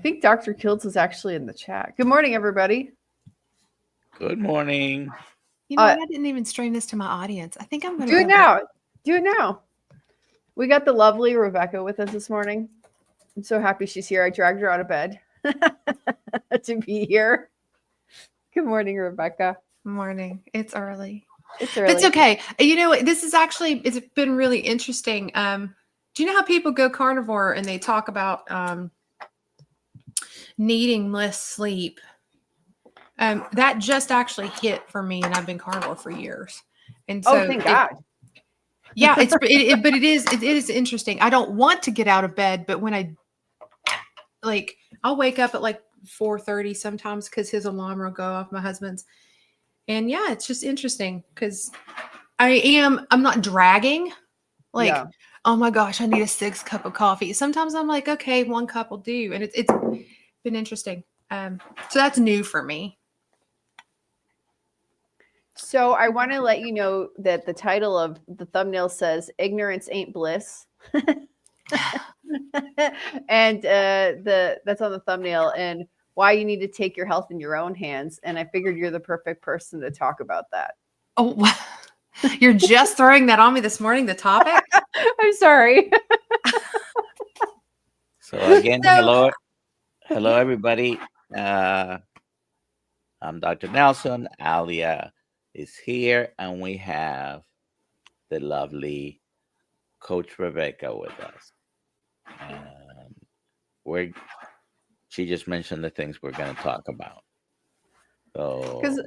think Dr. Kiltz is actually in the chat. Good morning, everybody. Good morning. I didn't even stream this to my audience. I think I'm going to do it now. Do it now. We got the lovely Rebekah with us this morning. I'm so happy she's here. I dragged her out of bed to be here. Good morning, Rebekah. Morning. It's early. It's early. It's okay. This is actually, it's been really interesting. Do you know how people go carnivore and they talk about needing less sleep? That just actually hit for me, and I've been carnivore for years. And so, thank God. Yeah, but it is interesting. I don't want to get out of bed, but when I'll wake up at like 4:30 sometimes because his alarm will go off, my husband's. And yeah, it's just interesting because I'm not dragging. Oh my gosh, I need a 6 cup of coffee. Sometimes I'm like, okay, 1 cup will do. And it's been interesting. So that's new for me. So I want to let you know that the title of the thumbnail says "Ignorance Ain't Bliss," and that's on the thumbnail. And why you need to take your health in your own hands. And I figured you're the perfect person to talk about that. Oh, you're just throwing that on me this morning, the topic? I'm sorry. So again, hello everybody. I'm Dr. Nelson. Alia is here, and we have the lovely Coach Rebekah with us. She just mentioned the things we're going to talk about. So, because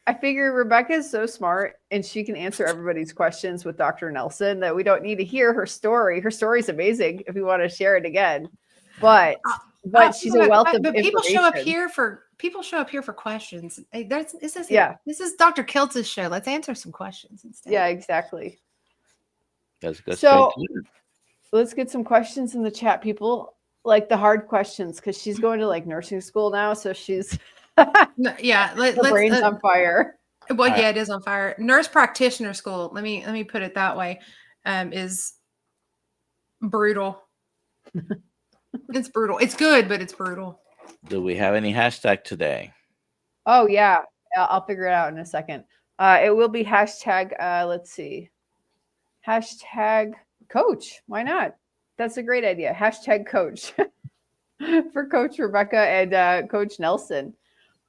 I figure Rebekah is so smart and she can answer everybody's questions with Dr. Nelson that we don't need to hear her story. Her story is amazing if we want to share it again, but she's a wealth of information. People show up here for questions. This is Dr. Kiltz's show. Let's answer some questions instead. Yeah, exactly. Let's go. So let's get some questions in the chat, people. Like the hard questions, because she's going to like nursing school now, so she's her brain's on fire. Well, yeah, it is on fire. Nurse practitioner school. Let me put it that way. Is brutal. It's brutal. It's good, but it's brutal. Do we have any hashtag today? Oh yeah, I'll figure it out in a second. It will be hashtag. Let's see. Hashtag coach. Why not? That's a great idea. Hashtag coach for Coach Rebekah and Coach Nelson.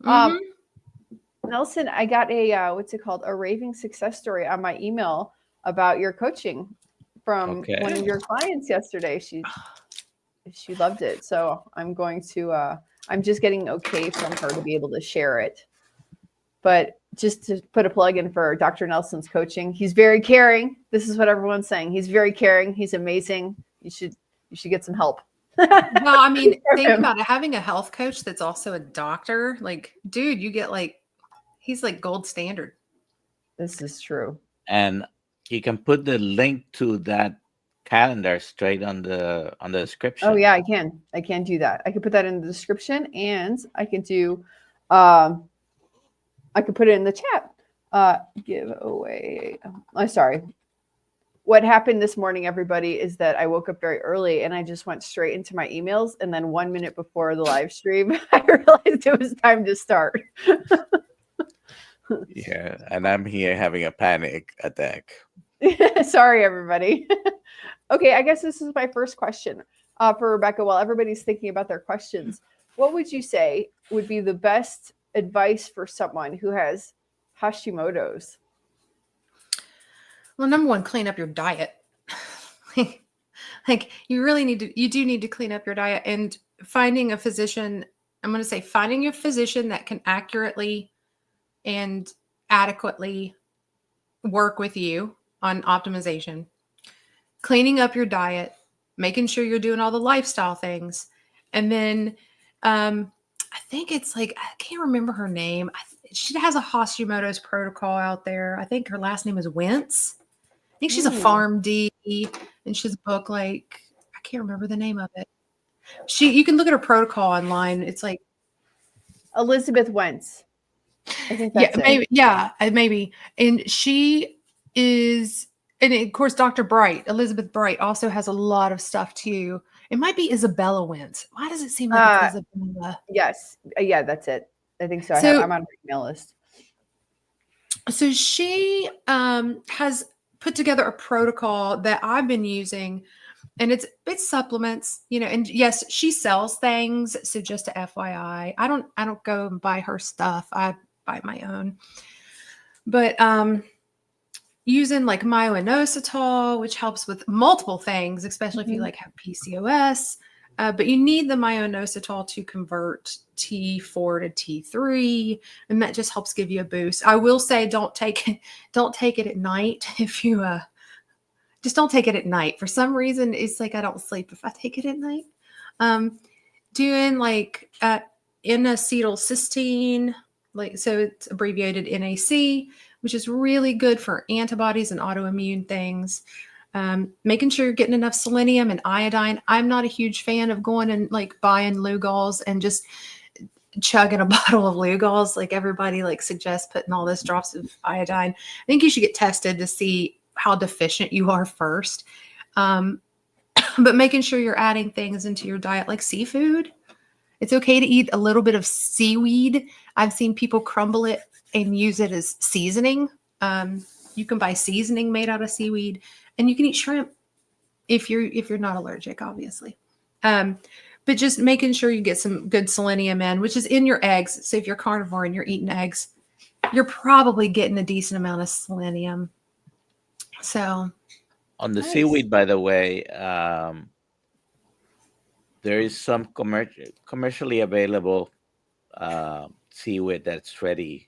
Nelson, I got a what's it called? A raving success story on my email about your coaching from one of your clients yesterday. She loved it. So I'm going to I'm just getting okay from her to be able to share it. But just to put a plug in for Dr. Nelson's coaching, he's very caring. This is what everyone's saying. He's very caring. He's amazing. You should get some help. Well, I mean, think about it. Having a health coach that's also a doctor, like, dude, you get he's like gold standard. This is true. And you can put the link to that calendar straight on the description. Oh yeah, I can do that. I can put that in the description, and I can do I could put it in the chat. Giveaway. I'm sorry. What happened this morning, everybody, is that I woke up very early and I just went straight into my emails. And then 1 minute before the live stream, I realized it was time to start. Yeah, and I'm here having a panic attack. Sorry, everybody. Okay, I guess this is my first question for Rebekah. While everybody's thinking about their questions, what would you say would be the best advice for someone who has Hashimoto's? Well, number one, clean up your diet. You do need to clean up your diet, and finding a physician. I'm going to say finding a physician that can accurately and adequately work with you on optimization, cleaning up your diet, making sure you're doing all the lifestyle things. And then I think it's I can't remember her name. She has a Hashimoto's protocol out there. I think her last name is Wentz. I think she's a PharmD, and she's a book I can't remember the name of it. You can look at her protocol online. It's Elizabeth Wentz. I think that's maybe. Yeah, maybe. And she is, and of course, Dr. Bright, Elizabeth Bright, also has a lot of stuff too. It might be Isabella wins. Why does it seem like it's Isabella? Yes. Yeah, that's it. I think so. So- I'm on her email list. So she has put together a protocol that I've been using, and it's supplements, you know, and yes, she sells things. So just to FYI, I don't go and buy her stuff. I buy my own. But using like myo-inositol, which helps with multiple things, especially if you like have PCOS. But you need the myo-inositol to convert T4 to T3, and that just helps give you a boost. I will say, don't take it at night. If you just don't take it at night. For some reason, it's like I don't sleep if I take it at night. Doing like N-acetylcysteine, like, so it's abbreviated NAC, which is really good for antibodies and autoimmune things. Making sure you're getting enough selenium and iodine. I'm not a huge fan of going and like buying Lugol's and just chugging a bottle of Lugol's. Like everybody like suggests putting all this drops of iodine. I think you should get tested to see how deficient you are first. But making sure you're adding things into your diet like seafood. It's okay to eat a little bit of seaweed. I've seen people crumble it and use it as seasoning. You can buy seasoning made out of seaweed, and you can eat shrimp if you're not allergic, obviously. But just making sure you get some good selenium in, which is in your eggs. So if you're carnivore and you're eating eggs, you're probably getting a decent amount of selenium. So on the seaweed, by the way, there is some commercially available seaweed that's ready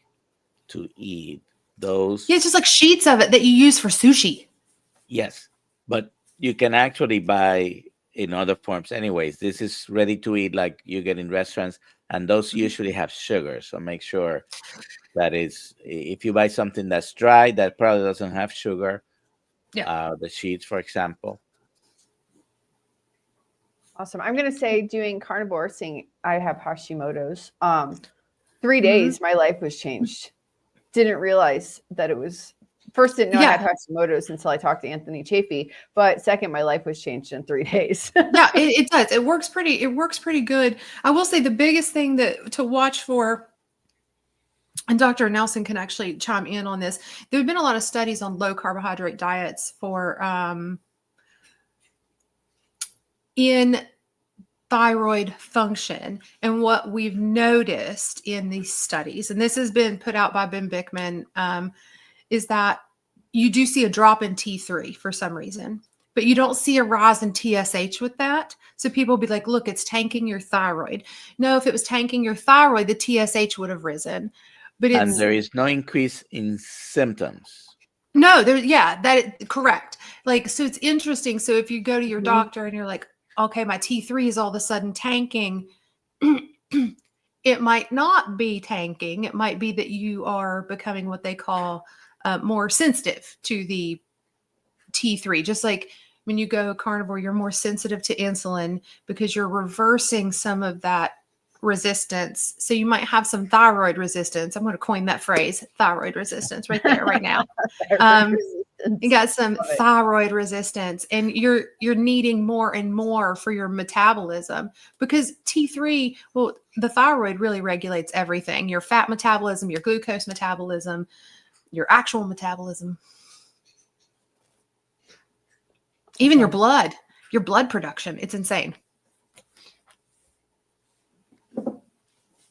to eat. Those, yeah, it's just like sheets of it that you use for sushi. Yes, but you can actually buy in other forms. Anyways, this is ready to eat like you get in restaurants, and those usually have sugar. So make sure that is, if you buy something that's dry, that probably doesn't have sugar. Yeah. The sheets, for example. Awesome. I'm going to say doing carnivore, seeing I have Hashimoto's. 3 days, my life was changed. Didn't realize that it was, first didn't know I had Hashimoto's until I talked to Anthony Chafee. But second, my life was changed in 3 days. Yeah, it does. It works pretty good. I will say the biggest thing to watch for, and Dr. Nelson can actually chime in on this. There have been a lot of studies on low carbohydrate diets for in thyroid function. And what we've noticed in these studies, and this has been put out by Ben Bickman, is that you do see a drop in T3 for some reason, but you don't see a rise in TSH with that. So people will be like, look, it's tanking your thyroid. No, if it was tanking your thyroid, the TSH would have risen. But and there is no increase in symptoms. No, correct. Like, so it's interesting. So if you go to your doctor and you're like, okay, my T3 is all of a sudden tanking, it might not be tanking. It might be that you are becoming what they call more sensitive to the T3. Just like when you go carnivore, you're more sensitive to insulin because you're reversing some of that resistance. So you might have some thyroid resistance. I'm going to coin that phrase, thyroid resistance, right there, right now. You got some thyroid resistance, and you're needing more and more for your metabolism because T3, well, the thyroid really regulates everything: your fat metabolism, your glucose metabolism, your actual metabolism, even your blood production. It's insane.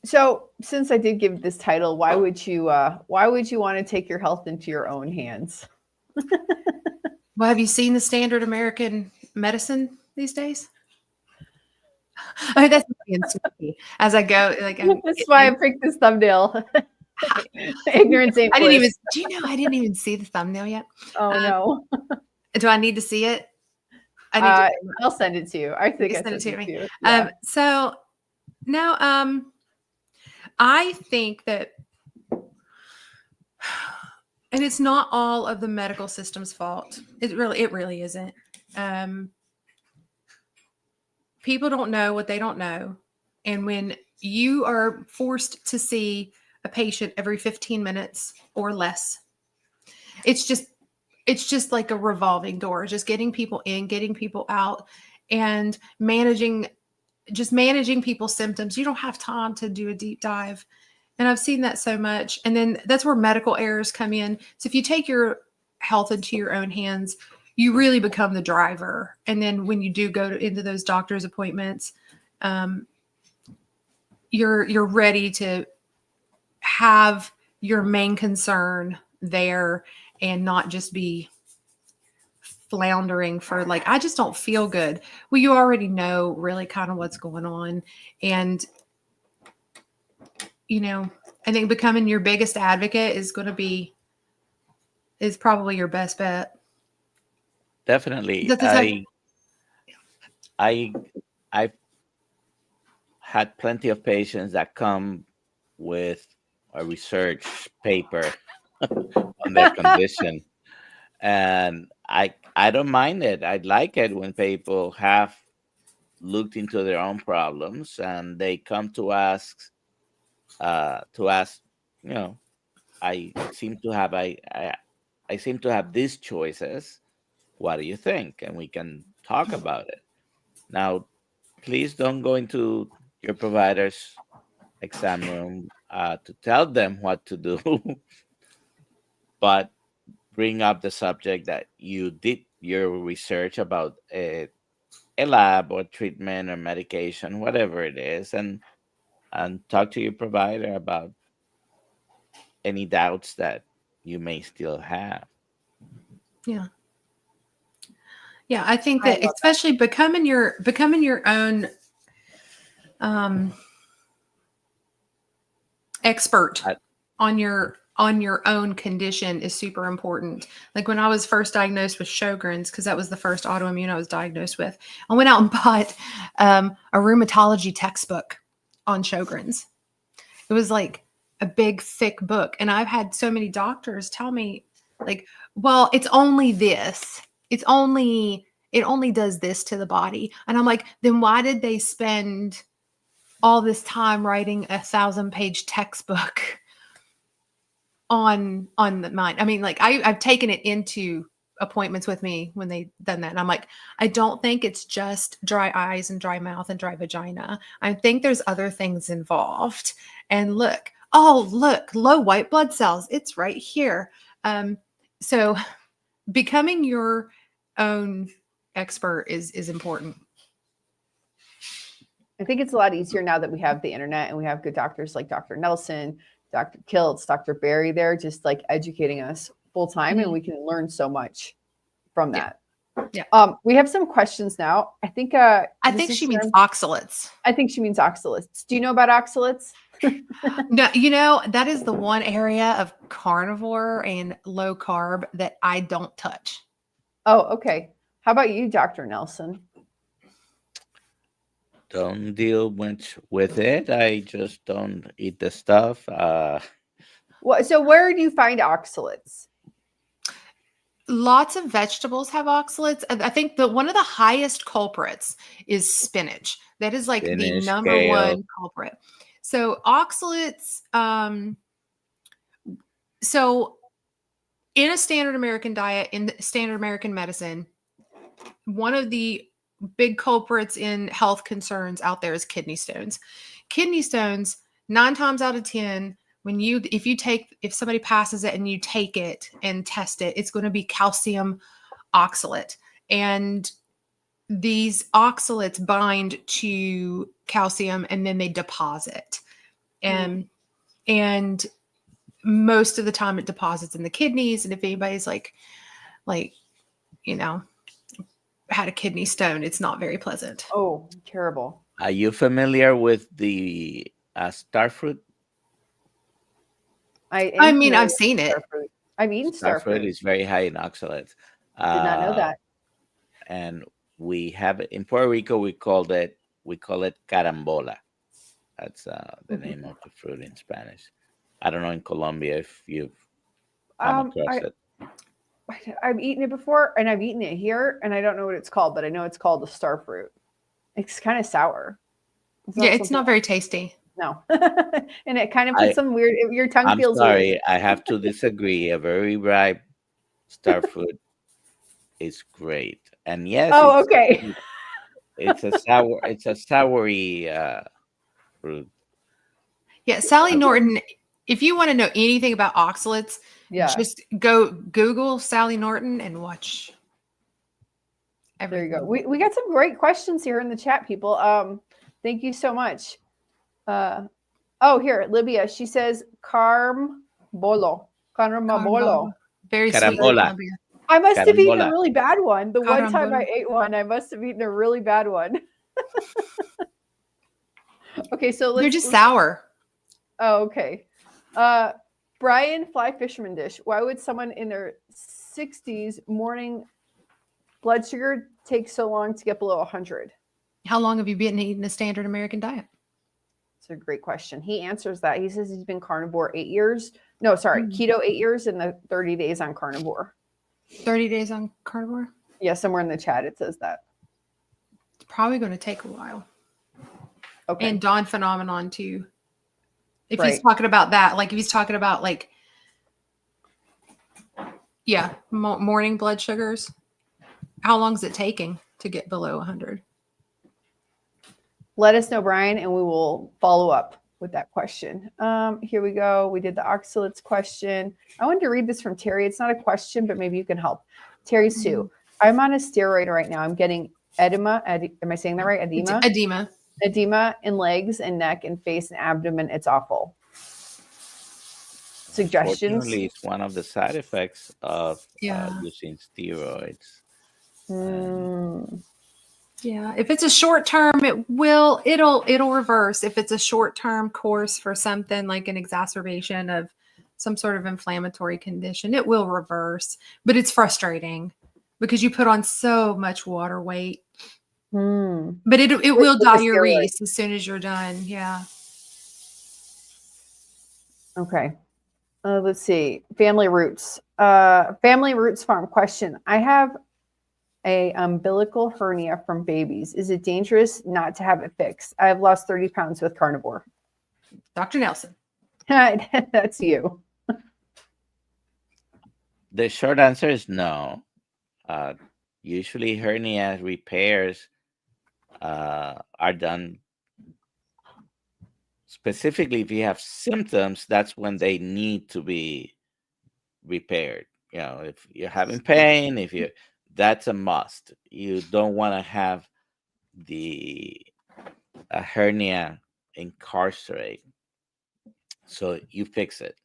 So since I did give this title, why would you want to take your health into your own hands? Well, have you seen the standard American medicine these days? I mean, that's as I go. Like, that's why I picked this thumbnail. Ignorance ain't bliss. Do you know I didn't even see the thumbnail yet? Oh no. Do I need to see it? I'll send it to you. I think I sent it to me. Yeah. So now, I think that, and it's not all of the medical system's fault. It really isn't. People don't know what they don't know. And when you are forced to see a patient every 15 minutes or less, it's just like a revolving door, just getting people in, getting people out. and just managing people's symptoms. You don't have time to do a deep dive. And I've seen that so much. And then that's where medical errors come in. So if you take your health into your own hands, you really become the driver. And then when you do go into those doctor's appointments, you're ready to have your main concern there and not just be floundering for like, I just don't feel good. Well, you already know really kind of what's going on. And, I think becoming your biggest advocate is probably your best bet. Definitely. I've had plenty of patients that come with a research paper on their condition, and I don't mind it. I like it when people have looked into their own problems and they come to ask, I seem to have these choices. What do you think? And we can talk about it. Now, please don't go into your provider's exam room to tell them what to do, but bring up the subject that you did your research about a lab or treatment or medication, whatever it is, and talk to your provider about any doubts that you may still have. Yeah. Yeah, I think that especially becoming your own expert on your own condition is super important. Like when I was first diagnosed with Sjogren's, because that was the first autoimmune I was diagnosed with, I went out and bought a rheumatology textbook on Sjogren's. It was like a big, thick book. And I've had so many doctors tell me, like, well, it's only this. It only does this to the body. And I'm like, then why did they spend all this time writing a 1,000-page textbook on the mind? I mean, like I've taken it into appointments with me when they done that. And I'm like, I don't think it's just dry eyes and dry mouth and dry vagina. I think there's other things involved. And look, low white blood cells. It's right here. So becoming your own expert is important. I think it's a lot easier now that we have the internet and we have good doctors like Dr. Nelson, Dr. Kiltz, Dr. Barry there, just like educating us full time, and we can learn so much from that. Yeah. We have some questions now. I think she means oxalates. I think she means oxalates. Do you know about oxalates? No, that is the one area of carnivore and low carb that I don't touch. Oh, okay. How about you, Dr. Nelson? Don't deal much with it. I just don't eat the stuff. So where do you find oxalates? Lots of vegetables have oxalates. I think one of the highest culprits is spinach. That is like the number one culprit. So oxalates, so in a standard American diet, in standard American medicine, one of the big culprits in health concerns out there is kidney stones. Kidney stones, 9 times out of 10, if somebody passes it and you take it and test it, it's going to be calcium oxalate. And these oxalates bind to calcium and then they deposit. And most of the time it deposits in the kidneys. And if anybody's had a kidney stone, it's not very pleasant. Oh, terrible. Are you familiar with the star fruit? I mean, I've seen it. I've eaten star fruit. Is very high in oxalates. Did not know that. And we have in Puerto Rico, we call it carambola. That's the name of the fruit in Spanish. I don't know in Colombia if you've come across it. I've eaten it before, and I've eaten it here, and I don't know what it's called, but I know it's called the star fruit. It's kind of sour. It's not very tasty. No. And it kind of puts some weird, your tongue feels weird. I'm sorry, I have to disagree. A very ripe star fruit is great. And yes. Oh, okay. it's a soury fruit. Yeah, Sally Norton. If you want to know anything about oxalates, just go Google Sally Norton and watch everything. There you go. We got some great questions here in the chat, people. Thank you so much. Here, Libya. She says carambolo. Very sweet. Carambola. I must have eaten a really bad one. The one time I ate one, I must have eaten a really bad one. Okay, so they're just sour. Oh, okay. Brian, fly fisherman dish. Why would someone in their 60s morning blood sugar take so long to get below 100? How long have you been eating a standard American diet? It's a great question. He answers that. He says he's been carnivore 8 years. No, sorry, keto 8 years and the 30 days on carnivore. 30 days on carnivore? Yeah, somewhere in the chat it says that. It's probably going to take a while. Okay. And Dawn phenomenon too. If he's talking about that, like if he's talking about like, morning blood sugars, how long is it taking to get below 100? Let us know, Brian, and we will follow up with that question. Here we go. We did the oxalates question. I wanted to read this from Terry. It's not a question, but maybe you can help. Terry Sue, I'm on a steroid right now. I'm getting edema. Am I saying that right? Edema. Edema in legs and neck and face and abdomen. It's awful. Suggestions? Fortunately, it's one of the side effects of using steroids. Yeah, if it's a short term, it'll reverse. If it's a short term course for something like an exacerbation of some sort of inflammatory condition, it will reverse. But it's frustrating because you put on so much water weight. But it will diurese as soon as you're done. Yeah. Okay. Let's see. Family Roots. Family Roots Farm question. I have a umbilical hernia from babies. Is it dangerous not to have it fixed? I have lost 30 pounds with carnivore. Dr. Nelson. That's you. The short answer is no. Usually hernia repairs are done specifically if you have symptoms. That's when they need to be repaired. If you're having pain, that's a must. You don't want to have a hernia incarcerate, so you fix it.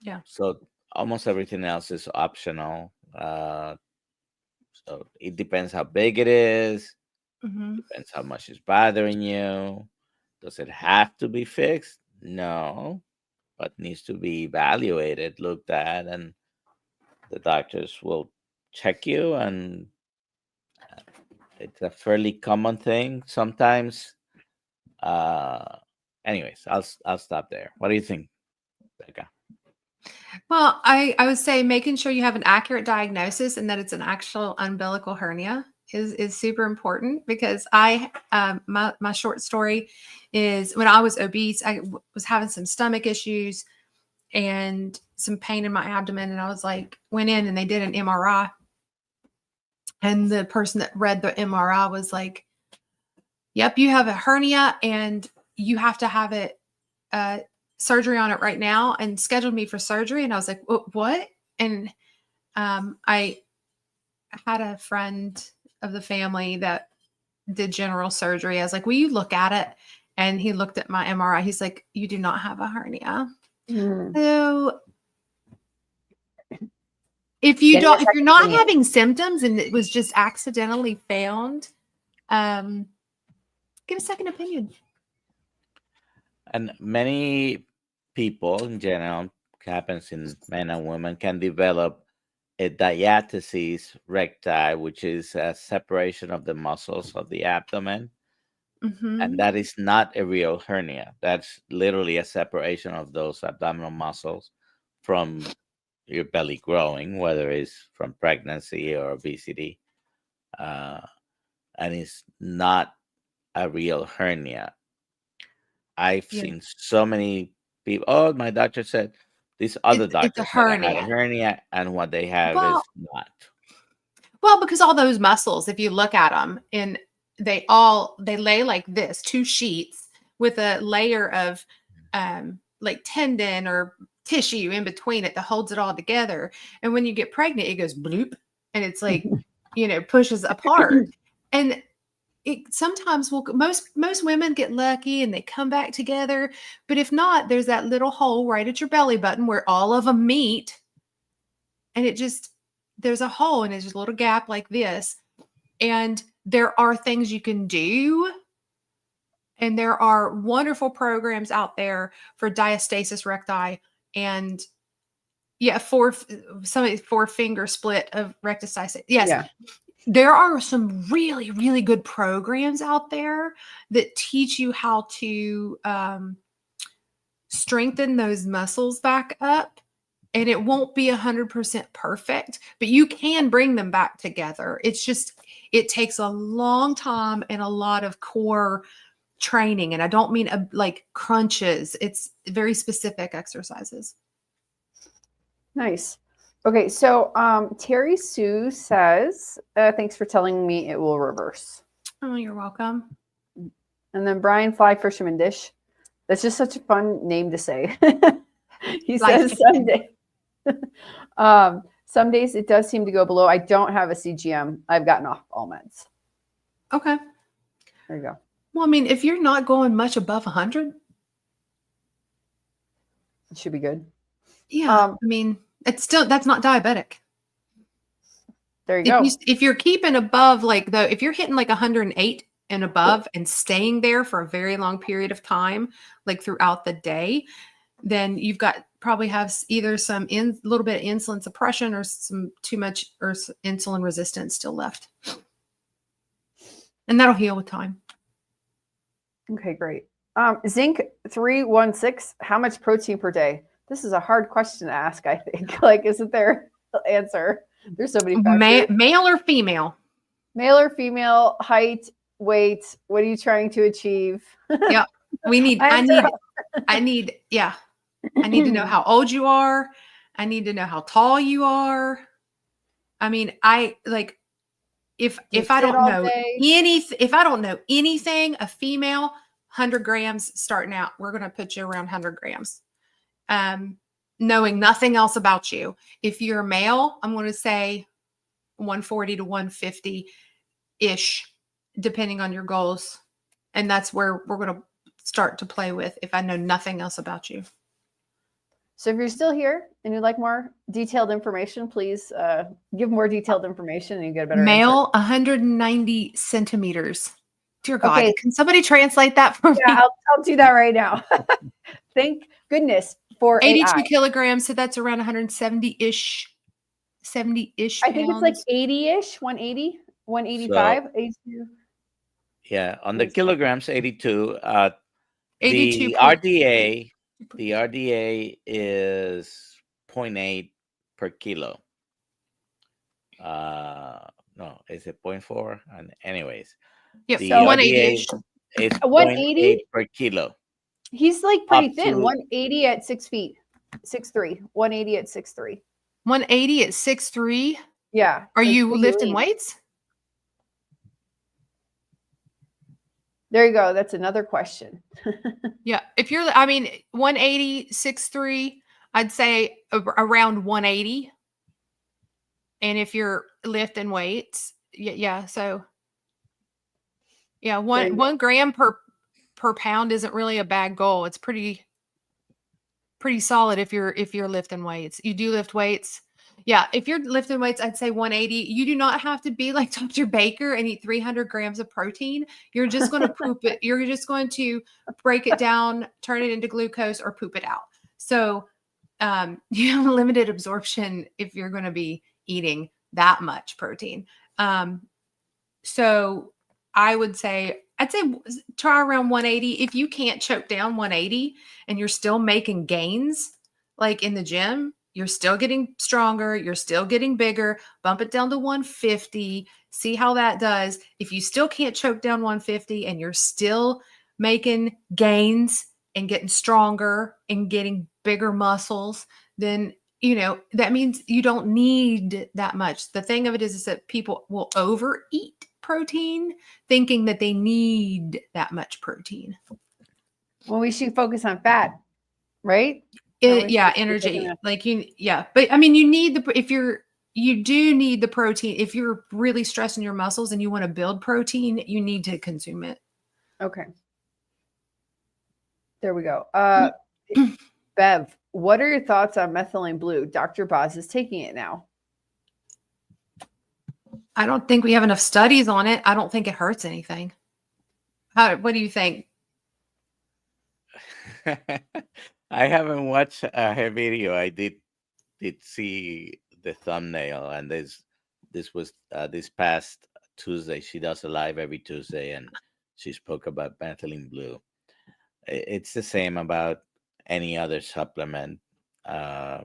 Yeah. So almost everything else is optional. So it depends how big it is. Depends how much is bothering you. Does it have to be fixed? No, but needs to be evaluated, looked at, and the doctors will check you. And it's a fairly common thing sometimes. Anyways, I'll stop there. What do you think, Becca? Well, I would say making sure you have an accurate diagnosis and that it's an actual umbilical hernia is super important, because my short story is when I was obese, I was having some stomach issues and some pain in my abdomen. And I was like, went in and they did an MRI. And the person that read the MRI was like, yep, you have a hernia and you have to have it surgery on it right now, and scheduled me for surgery. And I was like, what? And I had a friend of the family that did general surgery. I was like, will you look at it? And he looked at my MRI. He's like, you do not have a hernia. So if you're not having symptoms and it was just accidentally found, get a second opinion. And many people in general, happens in men and women, can develop a diathesis recti, which is a separation of the muscles of the abdomen. And that is not a real hernia. That's literally a separation of those abdominal muscles from your belly growing, whether it's from pregnancy or obesity. And it's not a real hernia. I've seen so many people. Oh, my doctor said this other doctor had a hernia, and what they have is not. Well, because all those muscles, if you look at them, and they lay like this, 2 sheets with a layer of like tendon or tissue in between it that holds it all together. And when you get pregnant, it goes bloop, and it's like, pushes apart. And it sometimes most women get lucky and they come back together. But if not, there's that little hole right at your belly button where all of them meet. And there's a hole, and it's just a little gap like this. And there are things you can do. And there are wonderful programs out there for diastasis recti and four finger split of recticysis. Yes. Yeah. There are some really, really good programs out there that teach you how to strengthen those muscles back up. And it won't be 100% perfect, but you can bring them back together. It's just, it takes a long time and a lot of core training. And I don't mean like crunches. It's very specific exercises. Nice. Okay, so Terry Sue says, thanks for telling me it will reverse. Oh, you're welcome. And then Brian Fly Fisherman Dish. That's just such a fun name to say. He says some days it does seem to go below. I don't have a CGM. I've gotten off all meds. Okay. There you go. Well, I mean, if you're not going much above 100, it should be good. Yeah. I mean, that's not diabetic. There you go. If you're keeping above, if you're hitting like 108 and above and staying there for a very long period of time, like throughout the day, then you've probably have either some little bit of insulin suppression or some too much or insulin resistance still left. And that'll heal with time. Okay, great. Zinc 316, how much protein per day? This is a hard question to ask, I think. Isn't there an answer? There's so many factors. Male or female? Male or female, height, weight, what are you trying to achieve? Yeah. I need to know how old you are. I need to know how tall you are. I mean, if I don't know anything, a female, 100 grams starting out, we're going to put you around 100 grams. Knowing nothing else about you. If you're a male, I'm going to say 140 to 150 ish, depending on your goals. And that's where we're going to start to play with if I know nothing else about you. So if you're still here and you'd like more detailed information, please give more detailed information and you get a better male, answer. 190 centimeters. Dear God, okay. Can somebody translate that for me? Yeah, I'll do that right now. Thank goodness for 82 kilograms. So that's around 170-ish, 70-ish I think it's like 80-ish, 180, 185, so, 82. Yeah, on the kilograms, 82. 82 the RDA is 0.8 per kilo. No, is it 0.4? And anyways, yeah, the so 180 is 0.8 per kilo. He's like pretty thin. 180 at 6 feet, 6'3". 180 at 6'3". 180 at 6'3". Yeah. Are you lifting weights? There you go. That's another question. Yeah. If you're, 180, 6'3", I'd say around 180. And if you're lifting weights, yeah. So yeah, one gram per pound isn't really a bad goal. It's pretty solid if you're lifting weights. You do lift weights. Yeah, if you're lifting weights, I'd say 180. You do not have to be like Dr. Baker and eat 300 grams of protein. You're just going to poop it. You're just going to break it down, turn it into glucose, or poop it out. So you have limited absorption if you're going to be eating that much protein. So I'd say try around 180. If you can't choke down 180 and you're still making gains, like in the gym, you're still getting stronger, you're still getting bigger, bump it down to 150, see how that does. If you still can't choke down 150 and you're still making gains and getting stronger and getting bigger muscles, then that means you don't need that much. The thing of it is that people will overeat protein, thinking that they need that much protein. Well, we should focus on fat, right? Energy. But I mean, you need you do need the protein. If you're really stressing your muscles and you want to build protein, you need to consume it. Okay. There we go. Bev, what are your thoughts on methylene blue? Dr. Boz is taking it now. I don't think we have enough studies on it. I don't think it hurts anything. What do you think? I haven't watched her video. I did see the thumbnail, and this was this past Tuesday. She does a live every Tuesday, and she spoke about methylene blue. It's the same about any other supplement. I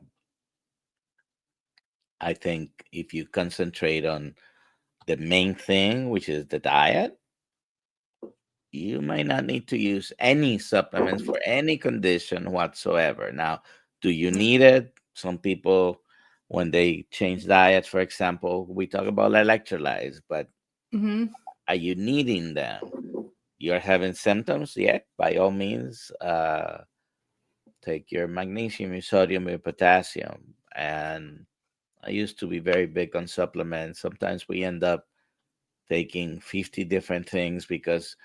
think if you concentrate on the main thing, which is the diet, you might not need to use any supplements for any condition whatsoever. Now, do you need it? Some people, when they change diets, for example, we talk about electrolytes, but are you needing them? You're having symptoms? Yeah, by all means, take your magnesium, your sodium, your potassium. And I used to be very big on supplements. Sometimes we end up taking 50 different things because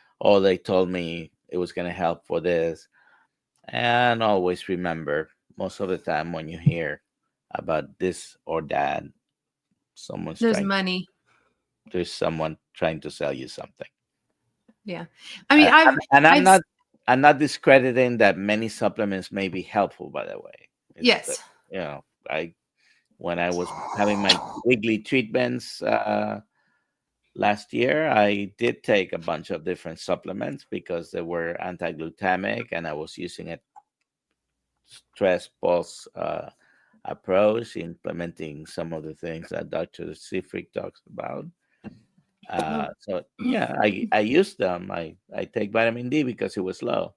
they told me it was going to help for this. And always remember, most of the time when you hear about this or that, there's someone trying to sell you something. Yeah. I mean, I'm not discrediting that many supplements may be helpful, by the way. Yes. When I was having my weekly treatments last year, I did take a bunch of different supplements because they were anti-glutamic, and I was using a stress pulse approach, implementing some of the things that Dr. Sifrik talks about. So yeah, I use them. I take vitamin D because it was low.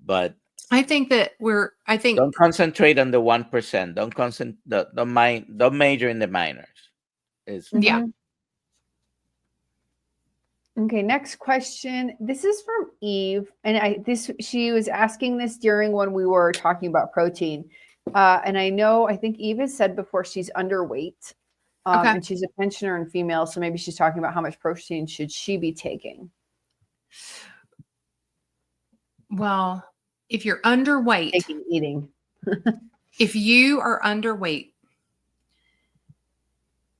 But I think that don't concentrate on the 1%. Don't major in the minors. Okay, next question. This is from Eve, and she was asking this during when we were talking about protein. And I think Eve has said before she's underweight. And she's a pensioner and female, so maybe she's talking about how much protein should she be taking. Well, if you're underweight, eating. If you are underweight,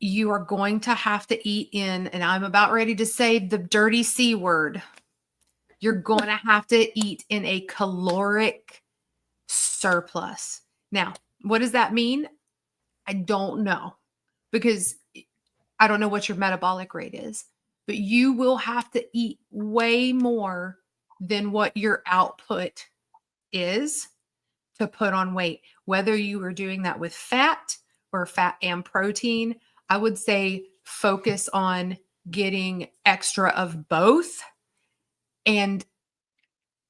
you are going to have to eat in, and I'm about ready to say the dirty C word. You're going to have to eat in a caloric surplus. Now, what does that mean? I don't know, because I don't know what your metabolic rate is, but you will have to eat way more than what your output is to put on weight. Whether you are doing that with fat or fat and protein, I would say focus on getting extra of both and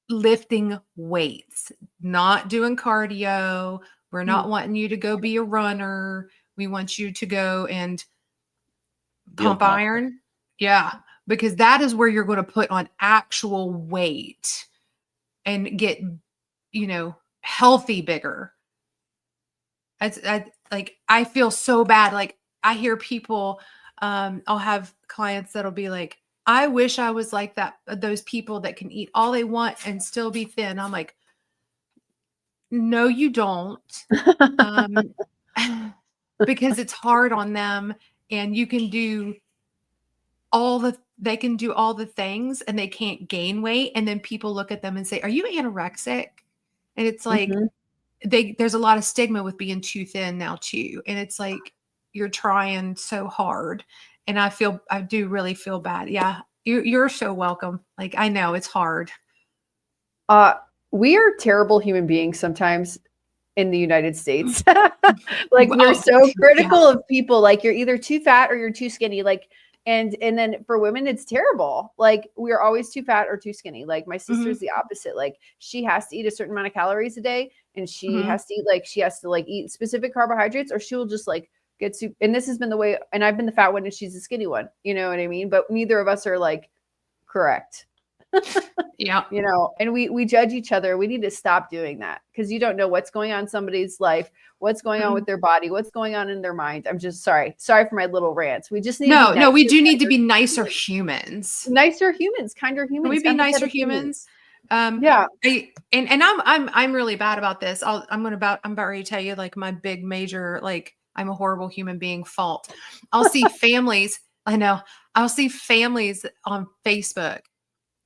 lifting weights, not doing cardio. We're not wanting you to go be a runner. We want you to go and pump iron. Yeah, because that is where you're going to put on actual weight and get, healthy bigger. I feel so bad. Like, I hear people, I'll have clients that'll be like, I wish I was like that, those people that can eat all they want and still be thin. I'm like, no, you don't. Because it's hard on them, and you can do they can do all the things and they can't gain weight. And then people look at them and say, are you anorexic? And it's like, there's a lot of stigma with being too thin now too. And it's like, you're trying so hard. And I do really feel bad. Yeah. You're so welcome. Like, I know it's hard. We are terrible human beings sometimes in the United States. We're so critical of people. Like, you're either too fat or you're too skinny. Like, and then for women, it's terrible. Like, we're always too fat or too skinny. Like, my sister's the opposite. Like, she has to eat a certain amount of calories a day, and she has to eat, eat specific carbohydrates, or she will just and this has been the way, and I've been the fat one and she's the skinny one, you know what I mean? But neither of us are like correct. Yeah. You know, and we judge each other. We need to stop doing that, because you don't know what's going on in somebody's life, what's going on with their body, what's going on in their mind. I'm just sorry for my little rants. We just need to be no, we do need to be nicer humans. Nicer humans, kinder humans. Can we be nicer humans? Yeah. I'm really bad about this. I'm about ready to tell you like my big major, like I'm a horrible human being fault. I'll see families. I know. I'll see families on Facebook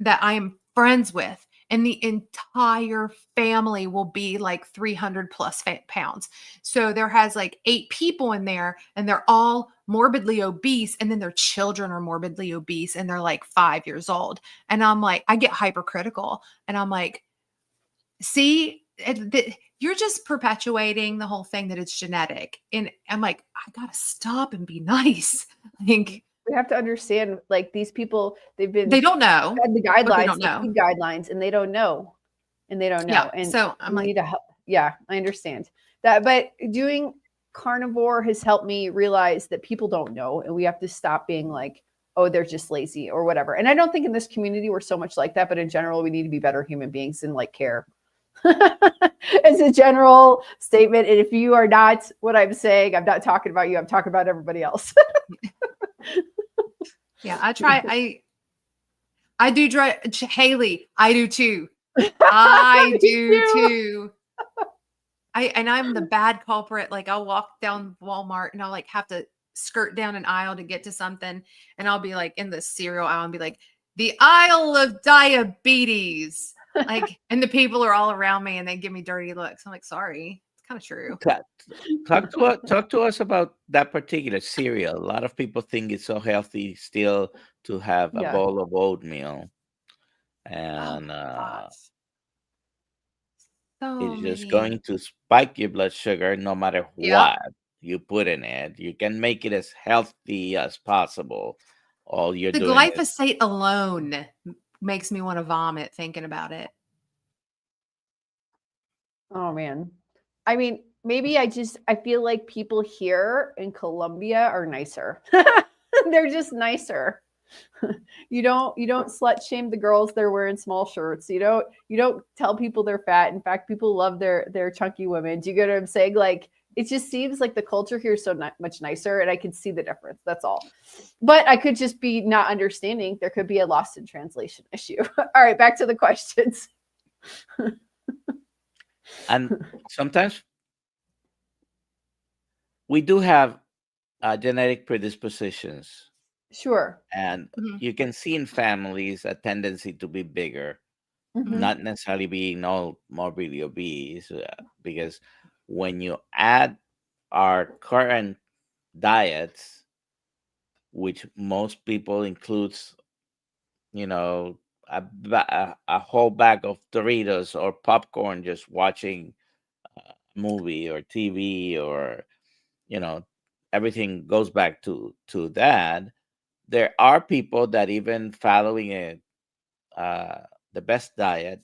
that I am friends with, and the entire family will be like 300 plus pounds. So there has like 8 people in there, and they're all morbidly obese. And then their children are morbidly obese, and they're like 5 years old. And I'm like, I get hypercritical, and I'm like, see, you're just perpetuating the whole thing that it's genetic. And I'm like, I gotta stop and be nice. I think we have to understand, like, these people, they don't know the guidelines, the food guidelines, and they don't know. Yeah. And so I'm like, need to help. Yeah, I understand that. But doing carnivore has helped me realize that people don't know, and we have to stop being like, oh, they're just lazy or whatever. And I don't think in this community we're so much like that, but in general, we need to be better human beings and like care. As a general statement. And if you are not what I'm saying, I'm not talking about you, I'm talking about everybody else. Yeah, I try. I do try, Haley. I do too. I do too. I'm the bad culprit. Like I'll walk down Walmart and I'll like have to skirt down an aisle to get to something, and I'll be like in the cereal aisle and be like, the aisle of diabetes. Like, and the people are all around me and they give me dirty looks. I'm like, sorry, it's kind of true. Talk to us about that particular cereal. A lot of people think it's so healthy still to have a bowl of oatmeal, and it's just going to spike your blood sugar no matter what you put in it. You can make it as healthy as possible. All you're doing glyphosate alone makes me want to vomit thinking about it. Oh man. I mean, maybe I feel like people here in Colombia are nicer. They're just nicer. You don't slut shame the girls that are wearing small shirts. You don't tell people they're fat. In fact, people love their chunky women. Do you get what I'm saying? Like, it just seems like the culture here is so much nicer, and I can see the difference. That's all. But I could just be not understanding. There could be a lost in translation issue. All right, back to the questions. And sometimes we do have genetic predispositions. Sure. And you can see in families a tendency to be bigger, not necessarily being all morbidly obese, because when you add our current diets, which most people includes, a whole bag of Doritos or popcorn just watching a movie or TV, or everything goes back to that. There are people that even following the best diet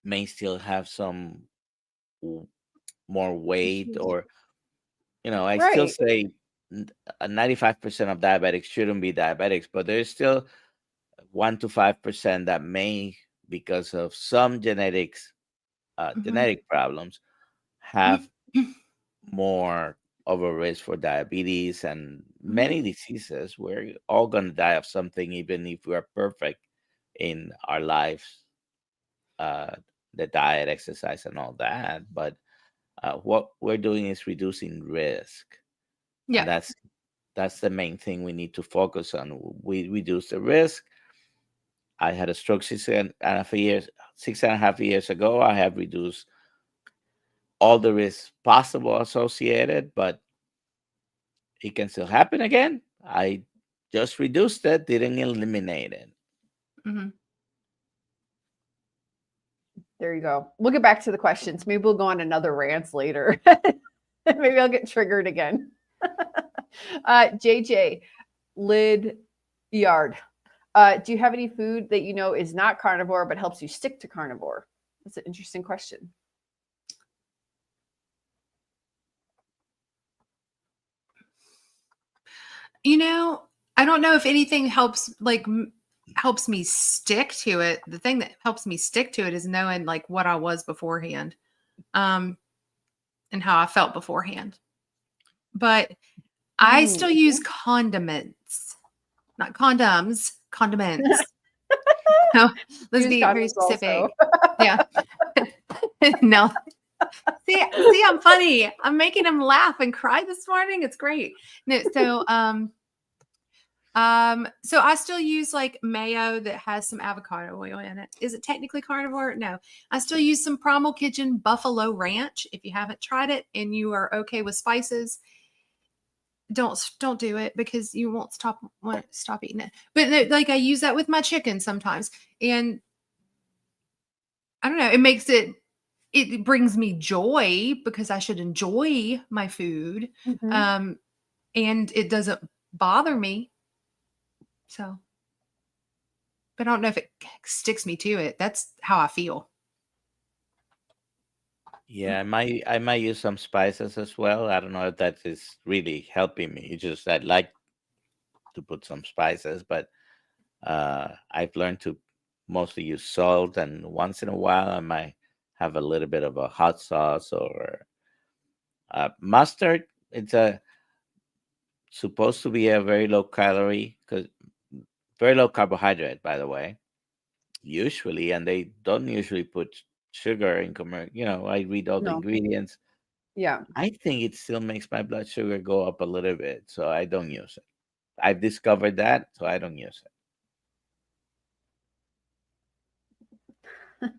may still have some more weight, or I still say 95% of diabetics shouldn't be diabetics, but there's still 1 to 5% that may, because of some genetic problems, have more of a risk for diabetes and many diseases. We're all going to die of something, even if we are perfect in our lives, the diet, exercise, and all that. But what we're doing is reducing risk. Yeah, and that's the main thing we need to focus on. We reduce the risk. I had a stroke 6.5 years ago. I have reduced all the risks possible associated, but it can still happen again. I just reduced it, didn't eliminate it. There you go. We'll get back to the questions. Maybe we'll go on another rants later. Maybe I'll get triggered again. JJ Lid Yard. Do you have any food that you know is not carnivore but helps you stick to carnivore? That's an interesting question. I don't know if anything helps helps me stick to it. The thing that helps me stick to it is knowing like what I was beforehand, and how I felt beforehand. But I still use condiments, not condoms, condiments. So let's be very specific. Yeah. No. See, I'm funny. I'm making him laugh and cry this morning. It's great. No, so I still use like mayo that has some avocado oil in it. Is it technically carnivore? No. I still use some Primal Kitchen Buffalo Ranch. If you haven't tried it and you are okay with spices, don't do it because you won't stop eating it. But like I use that with my chicken sometimes, and I don't know. It brings me joy because I should enjoy my food, and it doesn't bother me. So, but I don't know if it sticks me to it. That's how I feel. Yeah, I might use some spices as well. I don't know if that is really helping me. It's just I'd like to put some spices, but I've learned to mostly use salt, and once in a while I might have a little bit of a hot sauce or mustard. It's supposed to be a very low calorie, because very low carbohydrate, by the way, usually, and they don't usually put sugar in commercial. I read all the ingredients. Yeah. I think it still makes my blood sugar go up a little bit, so I don't use it. I've discovered that, so I don't use it.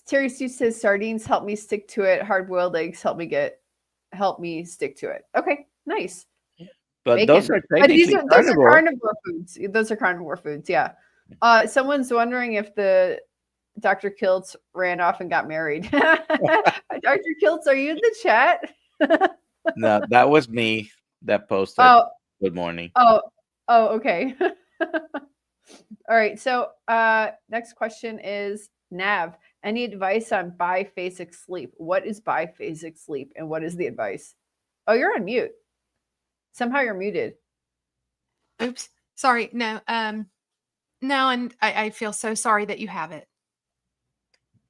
Terry Sue says sardines help me stick to it. Hard-boiled eggs help me stick to it. Okay, nice. Yeah. But Bacon. those are technically those are carnivore foods. Those are carnivore foods. Yeah. Someone's wondering if the Dr. Kiltz ran off and got married. Dr. Kiltz, are you in the chat? No, that was me that posted. Good morning. Oh, okay. All right. So next question is Nav. Any advice on biphasic sleep? What is biphasic sleep and what is the advice? Oh, you're on mute. Somehow you're muted. Oops. Sorry. No. No, and I feel so sorry that you have it.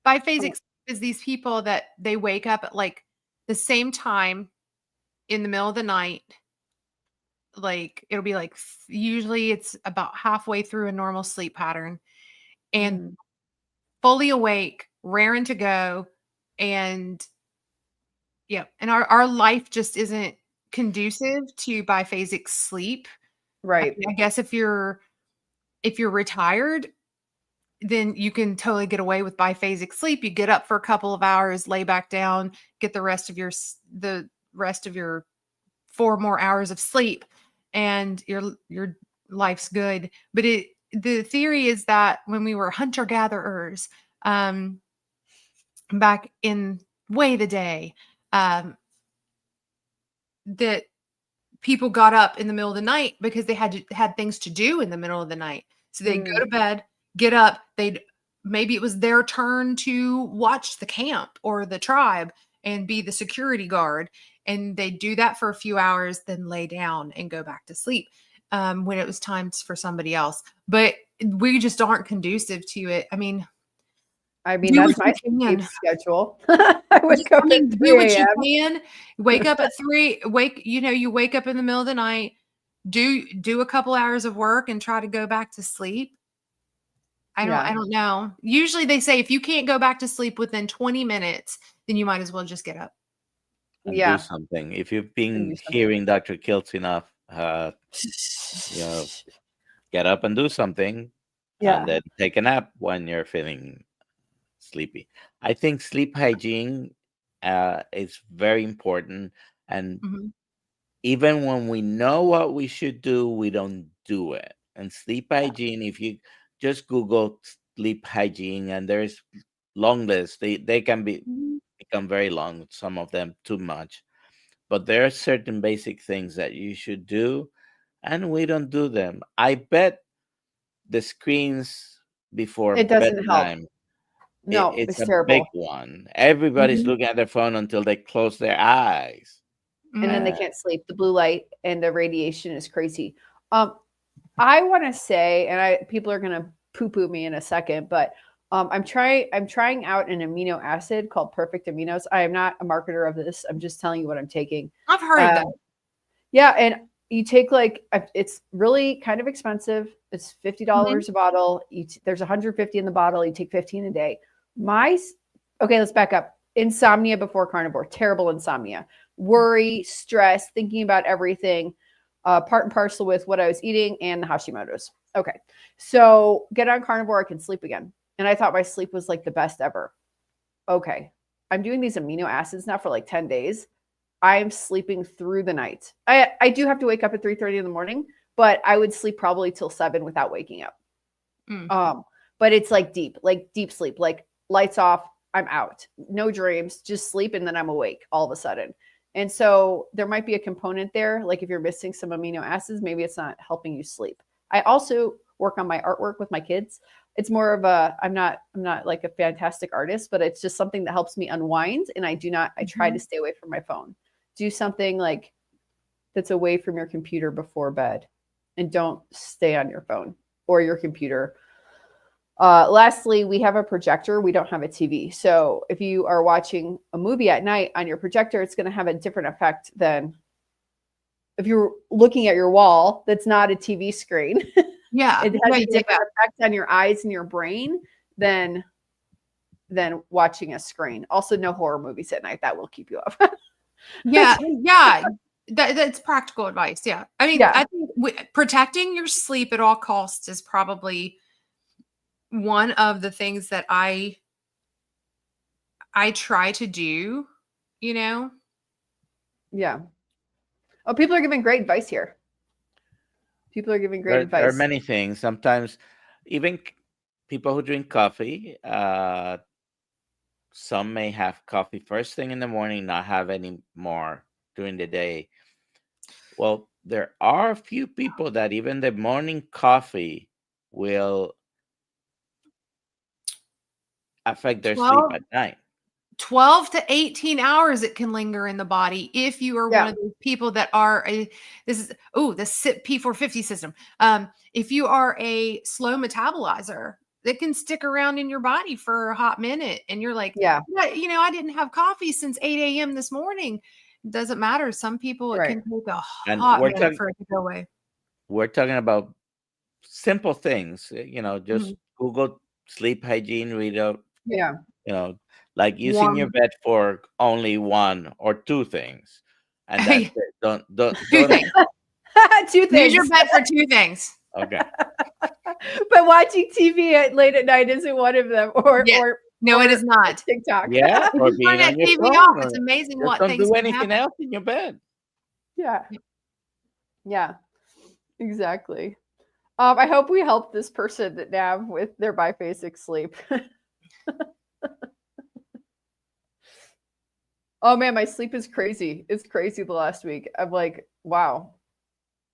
Biphasic sleep is these people that they wake up at like the same time in the middle of the night. Like it'll be like usually it's about halfway through a normal sleep pattern and fully awake, raring to go. And yeah, and our life just isn't conducive to biphasic sleep. Right. I guess if you're retired, then you can totally get away with biphasic sleep. You get up for a couple of hours, lay back down, get the rest of your 4 more hours of sleep, and your life's good. But the theory is that when we were hunter gatherers, back in way the day, that people got up in the middle of the night because they had things to do in the middle of the night. So they'd go to bed, get up, maybe it was their turn to watch the camp or the tribe and be the security guard. And they'd do that for a few hours, then lay down and go back to sleep when it was time for somebody else. But we just aren't conducive to it. I mean, that's my sleep schedule. I wake up at 3 do what you can. Wake up at 3. You wake up in the middle of the night, do a couple hours of work and try to go back to sleep. I don't know. Usually they say if you can't go back to sleep within 20 minutes, then you might as well just get up. And do something. If you've been hearing Dr. Kiltz enough, get up and do something. Yeah. And then take a nap when you're feeling sleepy. I think sleep hygiene is very important. And even when we know what we should do, we don't do it. And sleep hygiene, if you just Google sleep hygiene, and there's long lists, they can become very long, some of them too much. But there are certain basic things that you should do, and we don't do them. I bet the screens before it doesn't bedtime, help. No, it's a terrible. big one. Everybody's looking at their phone until they close their eyes. and then they can't sleep. The blue light and the radiation is crazy. I want to say, and people are going to poo-poo me in a second, but I'm trying out an amino acid called Perfect Aminos. I am not a marketer of this. I'm just telling you what I'm taking. I've heard of that. Yeah, and you take it's really kind of expensive. It's $50 a bottle. There's 150 in the bottle. You take 15 a day. Okay, let's back up. Insomnia before carnivore, terrible insomnia, worry, stress, thinking about everything, part and parcel with what I was eating and the Hashimoto's. Okay, so get on carnivore, I can sleep again. And I thought my sleep was like the best ever. Okay, I'm doing these amino acids now for like 10 days. I'm sleeping through the night. I do have to wake up at 3:30 in the morning, but I would sleep probably till 7 without waking up. But it's like deep sleep, like lights off, I'm out. No dreams, just sleep, and then I'm awake all of a sudden. And so there might be a component there, like if you're missing some amino acids, maybe it's not helping you sleep. I also work on my artwork with my kids. It's more of I'm not like a fantastic artist, but it's just something that helps me unwind. And I try to stay away from my phone. Do something like that's away from your computer before bed, and don't stay on your phone or your computer. Lastly, we have a projector. We don't have a TV. So if you are watching a movie at night on your projector, it's going to have a different effect than if you're looking at your wall that's not a TV screen. Yeah. It has a different effect on your eyes and your brain than watching a screen. Also, no horror movies at night. That will keep you up. Yeah. That's practical advice. Yeah. I mean, I think protecting your sleep at all costs is probably one of the things that I try to do, Yeah. Oh, people are giving great advice here. Advice. There are many things. Sometimes even people who drink coffee, some may have coffee first thing in the morning, not have any more during the day. Well, there are a few people that even the morning coffee will affect their sleep at night. 12 to 18 hours it can linger in the body if you are one of those people that are the P450 system. If you are a slow metabolizer, that can stick around in your body for a hot minute, and you're like, I didn't have coffee since 8 a.m. this morning. It doesn't matter. Some people it can take a hot minute for it to go away. We're talking about simple things, just Google sleep hygiene, read up. Like using your bed for only one or two things, and that's it. Don't two things. 2 things. Use your bed for 2 things. Okay. But watching TV late at night isn't one of them. No, it is not. TikTok. Yeah, or being on your phone. Off. It's amazing what don't things do anything else in your bed. Yeah, exactly. I hope we helped this person that Nav with their biphasic sleep. Oh man, my sleep is crazy. It's crazy the last week. I'm like, wow.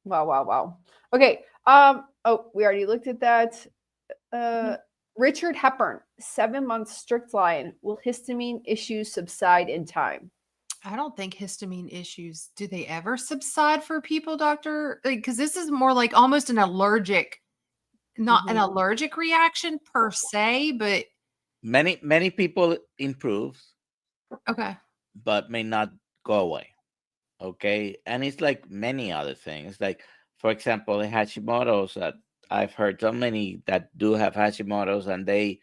Okay. We already looked at that. Richard Hepburn, 7 months strict line. Will histamine issues subside in time? I don't think histamine issues, do they ever subside for people, doctor? Because this is more like almost an allergic, not an allergic reaction per se, but many people improve. Okay. But may not go away. Okay. And it's like many other things. Like, for example, the Hashimoto's, that I've heard so many that do have Hashimoto's, and they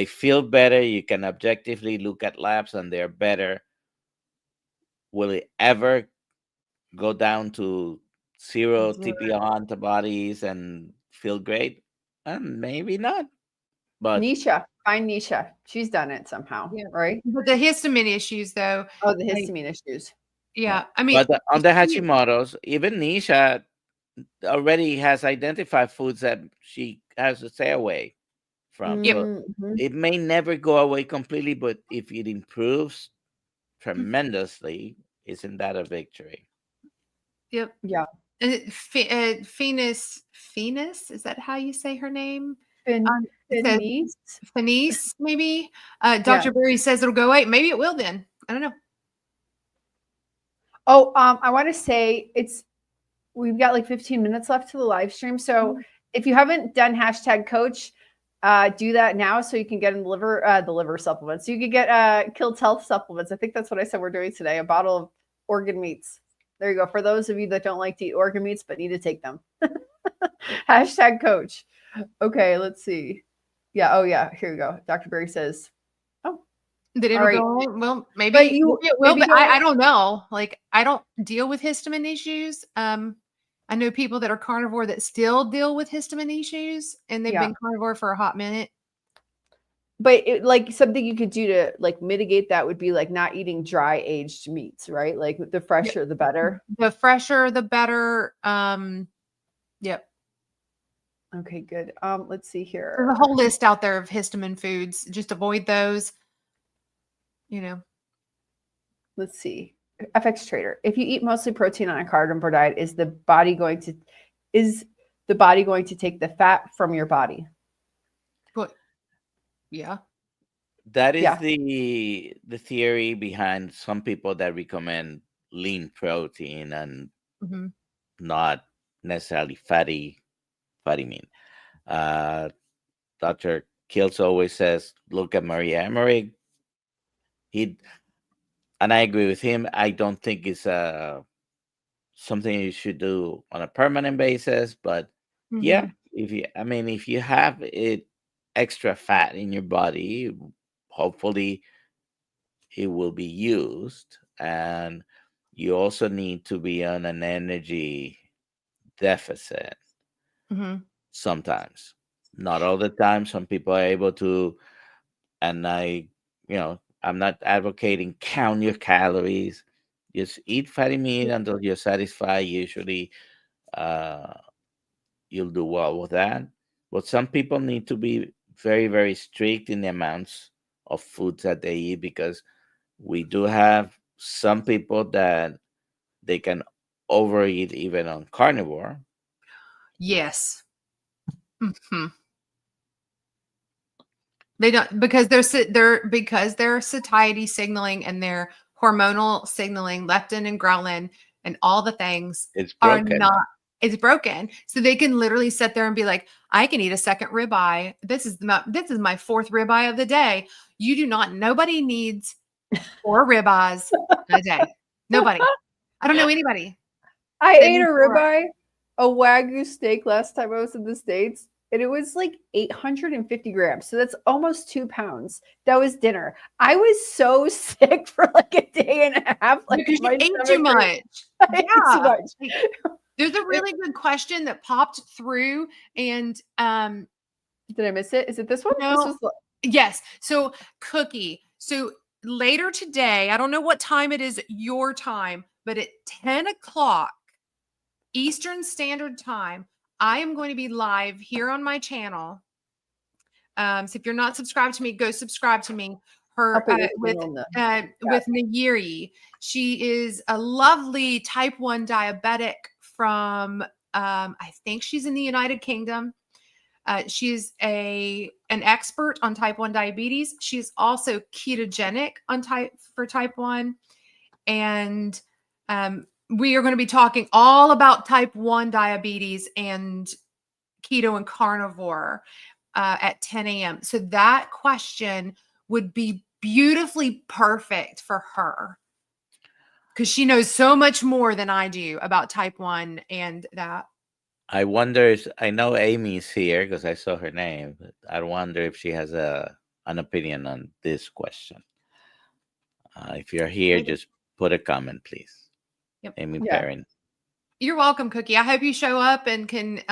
feel better. You can objectively look at labs and they're better. Will it ever go down to 0 TPO antibodies and feel great? Maybe not. But Nisha, find Nisha. She's done it somehow, right? But the histamine issues, though. Oh, the histamine issues. Yeah, I mean, but on the Hashimoto's, even Nisha already has identified foods that she has to stay away from. So it may never go away completely, but if it improves tremendously, isn't that a victory? Yep. Yeah. Phoenix, is that how you say her name? Phoenix, maybe. Dr. Berry says it'll go away. Maybe it will then. I don't know. Oh, I want to say we've got like 15 minutes left to the live stream. So if you haven't done #coach, do that now so you can get in the liver supplements. So you can get Killed Health supplements. I think that's what I said we're doing today, a bottle of organ meats. There you go. For those of you that don't like to eat organ meats but need to take them. #coach. Okay, let's see. Yeah, oh yeah, here we go. Dr. Berry says, oh, Did it all right. go? Well, maybe But it will, but I don't know. Like, I don't deal with histamine issues. I know people that are carnivore that still deal with histamine issues, and they've been carnivore for a hot minute. But like something you could do to like mitigate that would be like not eating dry aged meats, right? Like the fresher, the better. The fresher, the better. Yep. Okay, good. Let's see here. There's a whole list out there of histamine foods. Just avoid those. You know. Let's see. FX Trader. If you eat mostly protein on a carnivore diet, is the body going to take the fat from your body? But yeah. That is the theory behind some people that recommend lean protein and not necessarily fatty meat. Dr. Kills always says, look at Maria Emmerich. And I agree with him. I don't think it's something you should do on a permanent basis, but yeah, if you have extra fat in your body, hopefully it will be used. And you also need to be on an energy deficit sometimes, not all the time. Some people are able to, and I'm not advocating count your calories. Just eat fatty meat until you're satisfied. Usually you'll do well with that. But some people need to be very, very strict in the amounts of foods that they eat, because we do have some people that they can overeat even on carnivore. Yes. They don't, because they're satiety signaling and their hormonal signaling, leptin and ghrelin and all the things it's broken. It's broken. So they can literally sit there and be like, I can eat a second ribeye. This is my fourth ribeye of the day. Nobody needs 4 ribeyes a day. Nobody. I don't know anybody. I ate a ribeye, a Wagyu steak last time I was in the States, and it was like 850 grams. So that's almost 2 pounds. That was dinner. I was so sick for like a day and a half. Like, because you ate too much. I ate too much. There's a really good question that popped through, and did I miss it? Is it this one? No. Yes. So Cookie. So later today, I don't know what time it is your time, but at 10 o'clock Eastern Standard Time, I am going to be live here on my channel. So if you're not subscribed to me, go subscribe to me. With Nayiri. She is a lovely type 1 diabetic from I think she's in the United Kingdom. She's an expert on type 1 diabetes. She's also ketogenic for type 1. And we are going to be talking all about type 1 diabetes and keto and carnivore at 10 a.m. So that question would be beautifully perfect for her, because she knows so much more than I do about type 1 and that. I wonder I know Amy's here because I saw her name, but I wonder if she has an opinion on this question. If you're here, just put a comment, please. Yep. Amy Perrin. You're welcome, Cookie. I hope you show up and can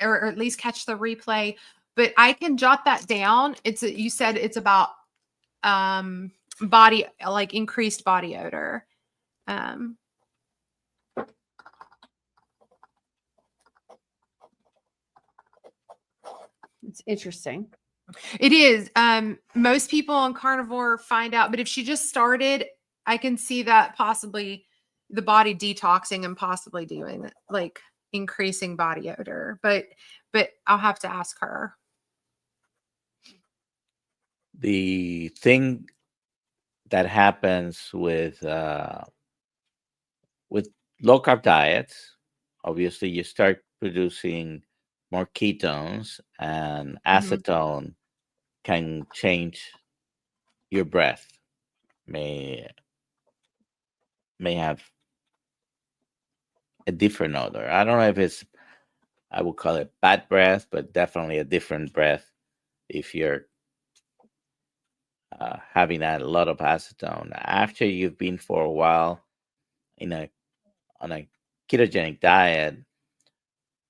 or at least catch the replay. But I can jot that down. You said it's about body, like increased body odor. It's interesting. It is. Most people on carnivore find out, but if she just started, I can see that possibly the body detoxing and possibly doing it, like increasing body odor. But I'll have to ask her. The thing that happens with low carb diets, obviously you start producing more ketones, and acetone can change your breath. May have a different odor. I don't know if it's, I would call it bad breath, but definitely a different breath if you're having a lot of acetone. After you've been for a while in a on a ketogenic diet,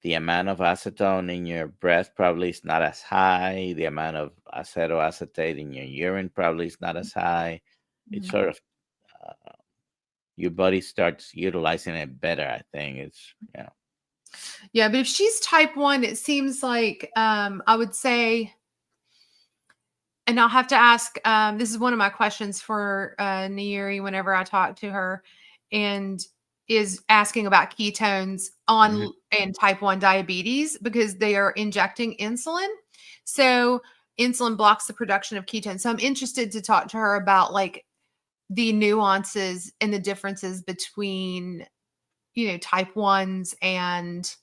the amount of acetone in your breath probably is not as high. The amount of acetoacetate in your urine probably is not as high. It's sort of your body starts utilizing it better. I think it's Yeah, but if she's type 1, it seems like I would say, and I'll have to ask, this is one of my questions for Nayeri whenever I talk to her, and is asking about ketones on and type 1 diabetes, because they are injecting insulin. So insulin blocks the production of ketones. So I'm interested to talk to her about like the nuances and the differences between, type 1s and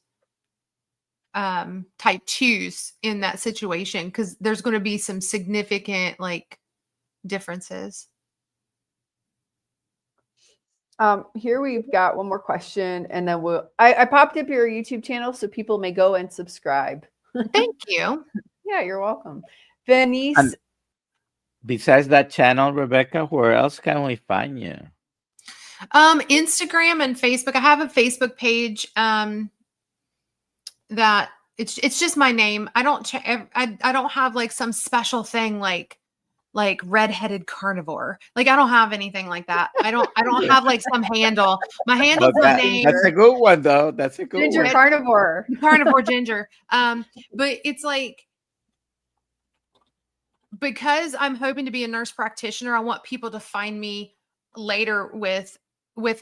type 2s in that situation, because there's going to be some significant like differences. Here we've got one more question, and then I popped up your YouTube channel so people may go and subscribe. Thank you. Yeah, you're welcome. Venice. And besides that channel, Rebekah, where else can we find you? Instagram and Facebook. I have a Facebook page that it's just my name. I don't have like some special thing like redheaded carnivore. Like I don't have anything like that. I don't have like some handle. My handle's my name. That's a good one though. That's a good Ginger one. carnivore. Carnivore ginger. But it's like, because I'm hoping to be a nurse practitioner, I want people to find me later with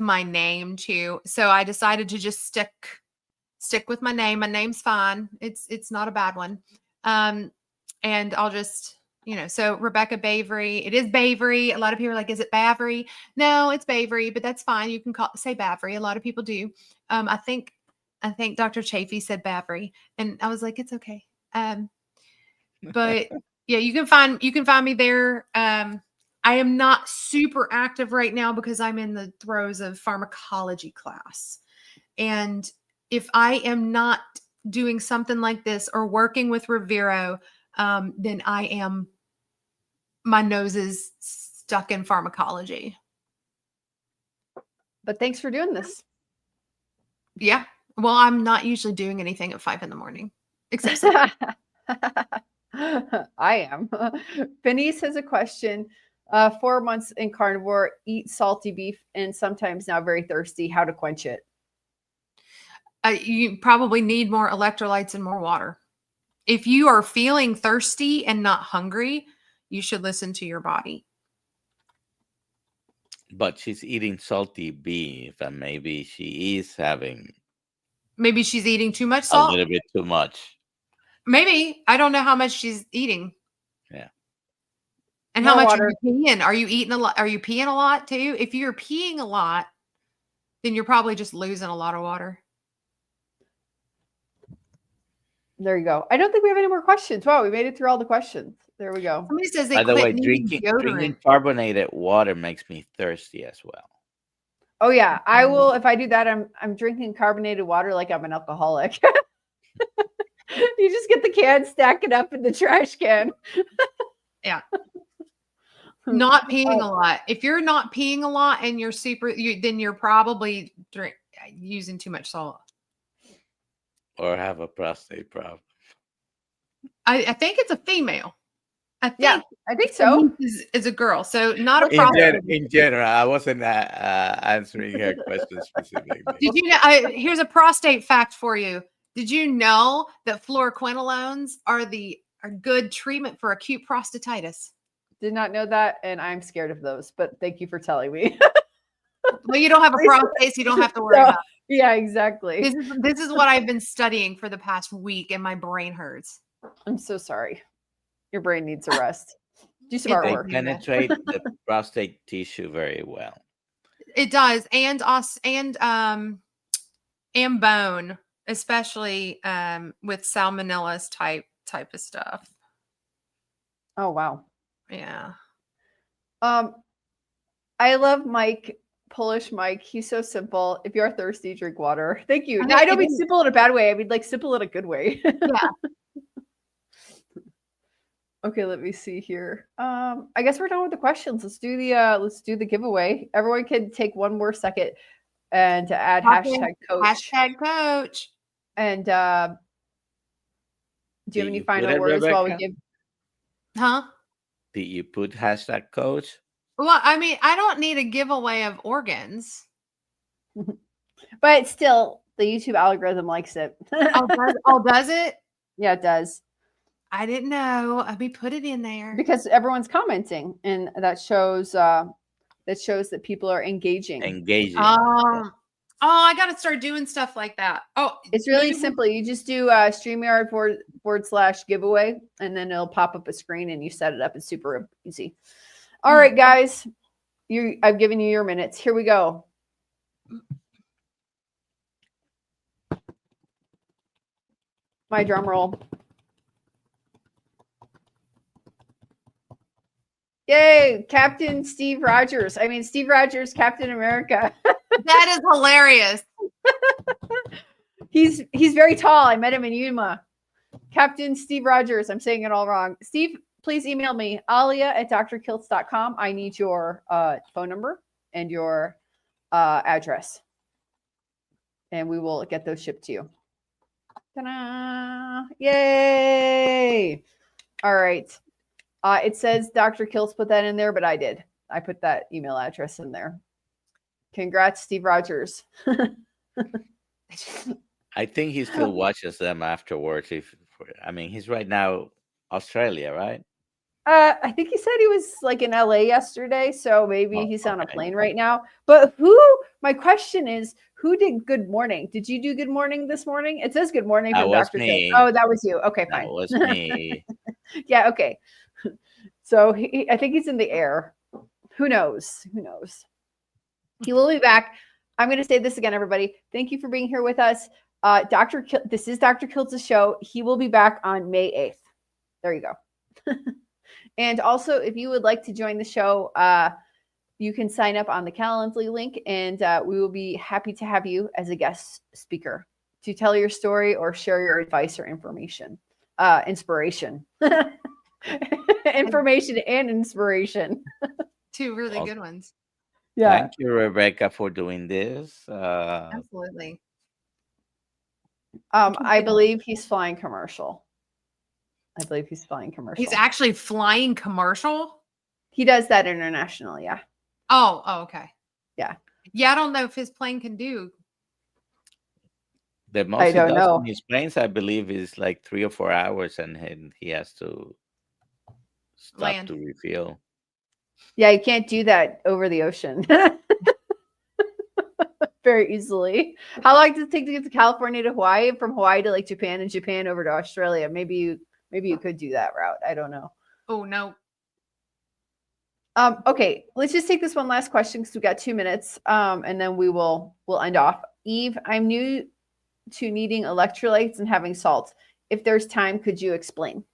my name too. So I decided to just stick with my name. My name's fine. It's not a bad one. And I'll just, so Rebekah Bavery. It is Bavery. A lot of people are like, is it Bavery? No, it's Bavery, but that's fine. You can say Bavery. A lot of people do. I think Dr. Chafee said Bavery, and I was like, it's okay. But yeah, you can find me there. I am not super active right now because I'm in the throes of pharmacology class. And if I am not doing something like this or working with Revero, then my nose is stuck in pharmacology. But thanks for doing this. Yeah. Well, I'm not usually doing anything at 5 a.m, except I am. Venice has a question. 4 months in carnivore, eat salty beef, and sometimes now very thirsty. How to quench it? You probably need more electrolytes and more water. If you are feeling thirsty and not hungry, you should listen to your body. But she's eating salty beef, and maybe she is having. Maybe she's eating too much salt. A little bit too much. Maybe. I don't know how much she's eating. Yeah. And how much are you peeing? Are you eating a lot? Are you peeing a lot too? If you're peeing a lot, then you're probably just losing a lot of water. There you go. I don't think we have any more questions. Wow, we made it through all the questions. There we go. Somebody says By the way, drinking carbonated water makes me thirsty as well. Oh yeah, I will. If I do that, I'm drinking carbonated water like I'm an alcoholic. You just get the can, stack it up in the trash can. Yeah. Not peeing a lot. If you're not peeing a lot and you're then you're probably using too much salt. Or have a prostate problem. I think it's a female. I think so. Is a girl, so not a prostate. In general, I wasn't answering her question specifically. Did you know? Here's a prostate fact for you. Did you know that fluoroquinolones are good treatment for acute prostatitis? Did not know that, and I'm scared of those. But thank you for telling me. Well, you don't have a prostate, so you don't have to worry about it. Yeah, exactly. This is what I've been studying for the past week, and my brain hurts. I'm so sorry. Your brain needs a rest. Do some artwork. Penetrate the prostate tissue very well. It does. And bone, especially with salmonellas type of stuff. Oh, wow. Yeah. I love Mike, Polish Mike. He's so simple. If you're thirsty, drink water. Thank you. I don't mean simple in a bad way. I mean like simple in a good way. Yeah. Okay, let me see here. I guess we're done with the questions. Let's do the giveaway. Everyone can take one more second and to add hashtag coach. Hashtag coach. And do you have any final words Rebekah? while we give? Huh? Did you put hashtag coach? Well, I mean, I don't need a giveaway of organs. But still, the YouTube algorithm likes it. Does it? Yeah, it does. I didn't know. Let me put it in there. Because everyone's commenting, and that shows that people are engaging. I got to start doing stuff like that. Oh, it's really simple. You just do StreamYard /giveaway, and then it'll pop up a screen, and you set it up. It's super easy. All right, guys, I've given you your minutes. Here we go. My drum roll. Yay, Captain Steve Rogers. I mean, Steve Rogers, Captain America. That is hilarious. He's very tall. I met him in Yuma. Captain Steve Rogers. I'm saying it all wrong. Steve, please email me, alia@drkiltz.com. I need your phone number and your address. And we will get those shipped to you. Ta-da! Yay! All right. It says Dr. Kiltz put that in there, but I did. I put that email address in there. Congrats, Steve Rogers. I think he still watches them afterwards. He's right now Australia, right? I think he said he was like in LA yesterday, so maybe he's on a plane right now. But my question is, who did Good Morning? Did you do Good Morning this morning? It says Good Morning from Dr. Kiltz. Oh, that was you. Okay, fine. That was me. Yeah, okay. So I think he's in the air. Who knows? He will be back. I'm going to say this again, everybody. Thank you for being here with us. This is Dr. Kiltz's show. He will be back on May 8th. There you go. And also, if you would like to join the show, you can sign up on the Calendly link, and we will be happy to have you as a guest speaker to tell your story or share your advice or inspiration. Information and inspiration. Two really good ones. Yeah. Thank you, Rebekah, for doing this. Absolutely. I believe he's flying commercial. He's actually flying commercial? He does that international, yeah. Oh, okay. Yeah. Yeah, I don't know if his plane can do. The most he does on his planes, I believe, is like 3 or 4 hours, and he has to stop to refuel. Yeah, you can't do that over the ocean very easily. How long does it take to get to California to Hawaii, and from Hawaii to like Japan, and Japan over to Australia? Maybe you could do that route. I don't know. Oh, no. Okay, let's just take this one last question because we got 2 minutes, and then we'll end off. Eve, I'm new to needing electrolytes and having salt. If there's time, could you explain?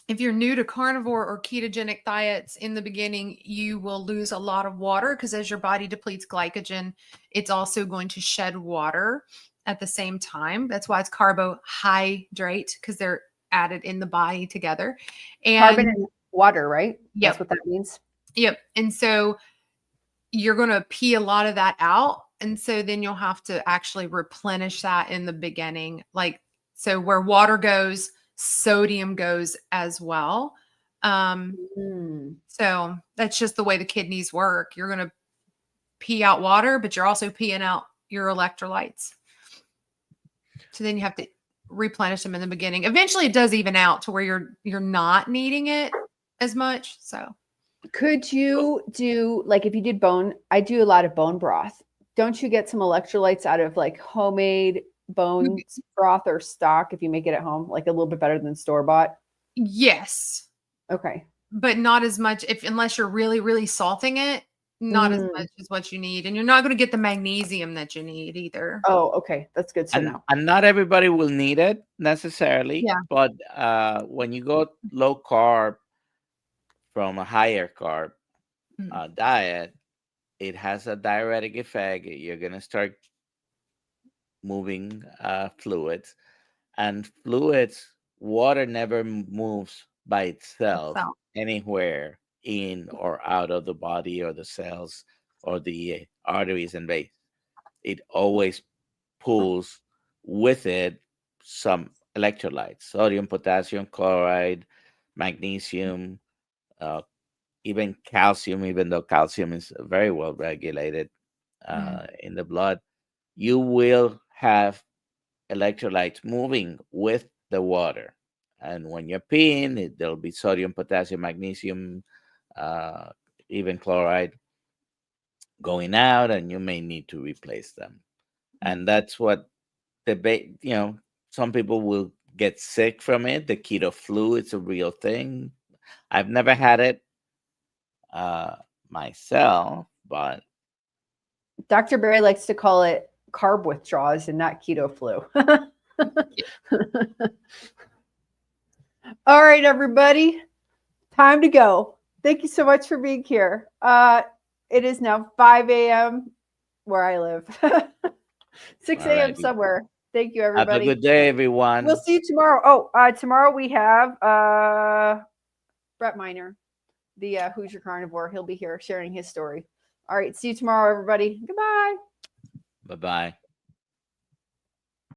If you're new to carnivore or ketogenic diets in the beginning, you will lose a lot of water because as your body depletes glycogen, it's also going to shed water at the same time. That's why it's carbohydrate, because they're added in the body together. And carbon and water, right? Yep. That's what that means. Yep. And so you're going to pee a lot of that out. And so then you'll have to actually replenish that in the beginning. So where water goes, sodium goes as well. So that's just the way the kidneys work. You're going to pee out water, but you're also peeing out your electrolytes. So then you have to replenish them in the beginning. Eventually it does even out to where you're not needing it as much. So could you do, like, if you did I do a lot of bone broth. Don't you get some electrolytes out of like homemade bone broth or stock if you make it at home, like a little bit better than store-bought? Yes. Okay. But not as much unless you're really, really salting it. not as much as what you need. And you're not going to get the magnesium that you need either. Oh, okay. That's good to know. And not everybody will need it necessarily. Yeah. But when you go low carb from a higher carb diet, it has a diuretic effect. You're going to start moving fluids. And fluids, water never moves by itself anywhere in or out of the body or the cells or the arteries and veins. It always pulls with it some electrolytes: sodium, potassium, chloride, magnesium, even calcium, even though calcium is very well regulated in the blood. You will have electrolytes moving with the water. And when you're peeing, there'll be sodium, potassium, magnesium, even chloride going out, and you may need to replace them. And that's what some people will get sick from it. The keto flu, it's a real thing. I've never had it myself, but Dr. Barry likes to call it carb withdrawals and not keto flu. All right, everybody, time to go. Thank you so much for being here. It is now 5 a.m. where I live. 6 a.m. somewhere. Thank you, everybody. Have a good day, everyone. We'll see you tomorrow. Tomorrow we have Brett Miner, the Hoosier Carnivore. He'll be here sharing his story. All right, see you tomorrow, everybody. Goodbye. Bye-bye.